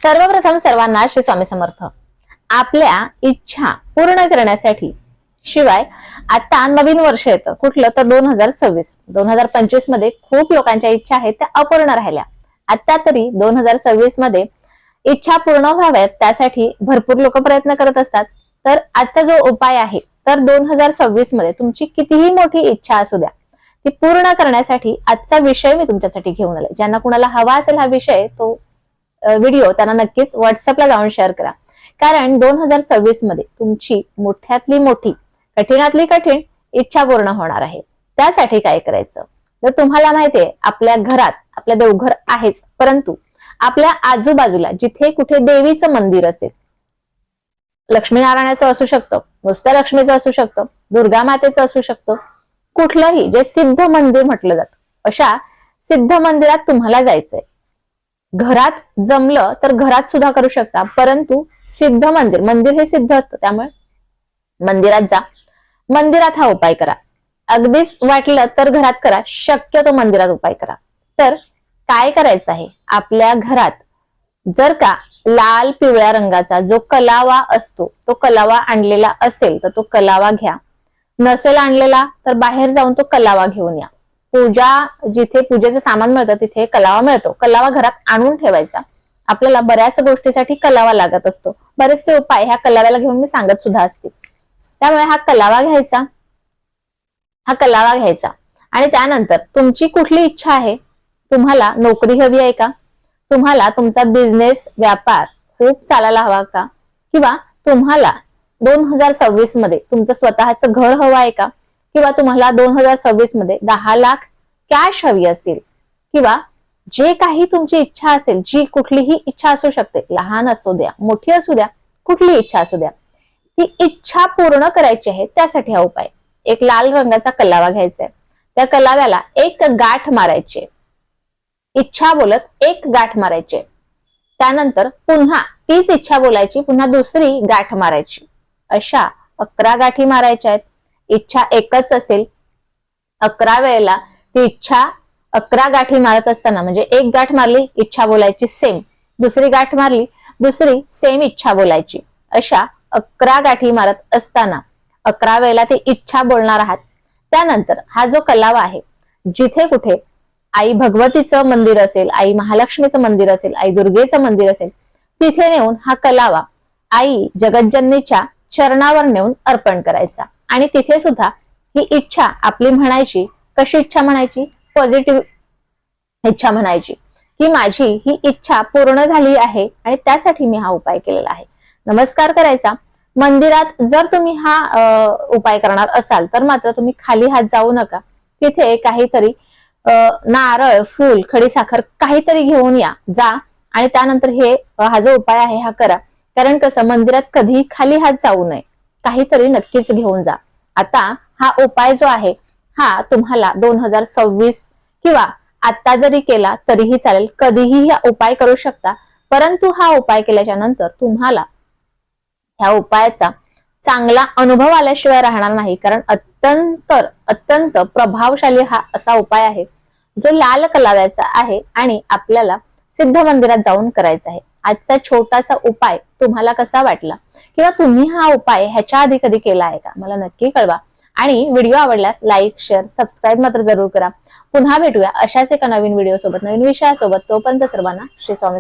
सर्वप्रथम सर्वांना श्री स्वामी समर्थ. आपल्या इच्छा पूर्ण करण्यासाठी शिवाय आता नवीन वर्ष येतं कुठलं तर 2026 मध्ये खूप लोकांच्या इच्छा आहेत त्या अपूर्ण राहिल्या. आता तरी 2026 मध्ये इच्छा पूर्ण व्हाव्यात त्यासाठी भरपूर लोक प्रयत्न करत असतात. तर आजचा जो उपाय आहे तर 2026 मध्ये तुमची कितीही मोठी इच्छा असू द्या ती पूर्ण करण्यासाठी आजचा विषय मी तुमच्यासाठी घेऊन आले. ज्यांना कुणाला हवा असेल हा विषय तो व्हिडिओ त्यांना नक्कीच व्हॉट्सअपला जाऊन शेअर करा. कारण 2026 मध्ये तुमची मोठ्यातली मोठी कठीणातली कठीण इच्छा पूर्ण होणार आहे. त्यासाठी काय करायचं तर तुम्हाला माहितीये आपल्या घरात आपलं देवघर आहेच, परंतु आपल्या आजूबाजूला जिथे कुठे देवीचं मंदिर असेल, लक्ष्मीनारायणाचं असू शकतं, नुसत्या लक्ष्मीचं असू शकतं, दुर्गा मातेचं असू शकतं, कुठलंही जे सिद्ध मंदिर म्हटलं जातं अशा सिद्ध मंदिरात तुम्हाला जायचंय. घरात जमलं तर घरात सुद्धा करू शकता, परंतु सिद्ध मंदिर हे सिद्ध असतं त्यामुळे मंदिरात जा, मंदिरात हा उपाय करा. अगदीच वाटलं तर घरात करा, शक्यतो मंदिरात उपाय करा. तर काय करायचं आहे, आपल्या घरात जर का लाल पिवळ्या रंगाचा जो कलावा असतो तो कलावा आणलेला असेल तर तो कलावा घ्या. नसेल आणलेला तर बाहेर जाऊन तो कलावा घेऊन या. जिथे पूजेचं सामान मिळतं तिथे कलावा मिळतो, कलावा घरात आणून ठेवायचा. आपल्याला बऱ्याच गोष्टीसाठी कलावा लागत असतो, बरेचसे उपाय ह्या कलाव्याला घेऊन मी सांगत सुद्धा असते. त्यामुळे हा कलावा घ्यायचा आणि त्यानंतर तुमची कुठली इच्छा आहे, तुम्हाला नोकरी हवी आहे का, तुम्हाला तुमचा बिझनेस व्यापार खूप चालायला हवा का, किंवा तुम्हाला 2026 मध्ये तुमचं स्वतःचं घर हवं आहे का, किंवा तुम्हाला 2026 मध्ये 10 लाख कॅश हवी असेल, किंवा जे काही तुमची इच्छा असेल, जी कुठलीही इच्छा असू शकते, लहान असू द्या मोठी असू द्या, कुठली इच्छा असू द्या, ती इच्छा पूर्ण करायची आहे. त्यासाठी हा उपाय, एक लाल रंगाचा कलावा घ्यायचा आहे, त्या कलाव्याला एक गाठ मारायची, इच्छा बोलत एक गाठ मारायची. त्यानंतर पुन्हा तीच इच्छा बोलायची, पुन्हा दुसरी गाठ मारायची. अशा 11 गाठी मारायच्या आहेत. इच्छा एकच असेल 11 वेळेला ती इच्छा 11 गाठी मारत असताना, म्हणजे एक गाठ मारली इच्छा बोलायची सेम, दुसरी गाठ मारली दुसरी सेम इच्छा बोलायची. अशा 11 गाठी मारत असताना 11 वेळेला ती इच्छा बोलणार आहात. त्यानंतर हा जो कलावा आहे, जिथे कुठे आई भगवतीचं मंदिर असेल, आई महालक्ष्मीचं मंदिर असेल, आई दुर्गेचं मंदिर असेल, तिथे नेऊन हा कलावा आई जगज्जननीच्या चरणावर नेऊन अर्पण करायचा. आणि तिथे सुद्धा ही इच्छा आपली म्हणायची. कशी इच्छा म्हणायची, पॉझिटिव्ह इच्छा म्हणायची की माझी ही इच्छा पूर्ण झाली आहे आणि त्यासाठी मी हा उपाय केलेला आहे. नमस्कार करायचा. मंदिरात जर तुम्ही हा उपाय करणार असाल तर मात्र तुम्ही खाली हात जाऊ नका. तिथे काहीतरी नारळ, फूल, खडीसाखर काहीतरी घेऊन जा आणि त्यानंतर हा जो उपाय आहे हा करा. कारण कसं, मंदिरात कधी खाली हात जाऊ नये, काहीतरी नक्कीच घेऊन जा. आता हा उपाय जो आहे हा तुम्हाला 2026 किंवा आता जरी केला तरीही चालेल, कधीही हा उपाय करू शकता. परंतु हा उपाय केल्याच्या नंतर तुम्हाला ह्या उपायाचा चांगला अनुभव आल्याशिवाय राहणार नाही. कारण अत्यंत प्रभावशाली हा असा उपाय आहे जो लाल कलाव्याचा आहे आणि आपल्याला सिद्ध मंदिरात जाऊन करायचा आहे. आजचा छोटासा उपाय तुम्हाला कसा वाटला, किंवा तुम्ही हा उपाय ह्याच्या आधी कधी केला आहे का, मला नक्की कळवा. आणि व्हिडिओ आवडल्यास लाईक, शेअर, सबस्क्राईब मात्र जरूर करा. पुन्हा भेटूया अशाच एका नवीन व्हिडिओ सोबत, नवीन विषयासोबत. तोपर्यंत सर्वांना श्री स्वामी.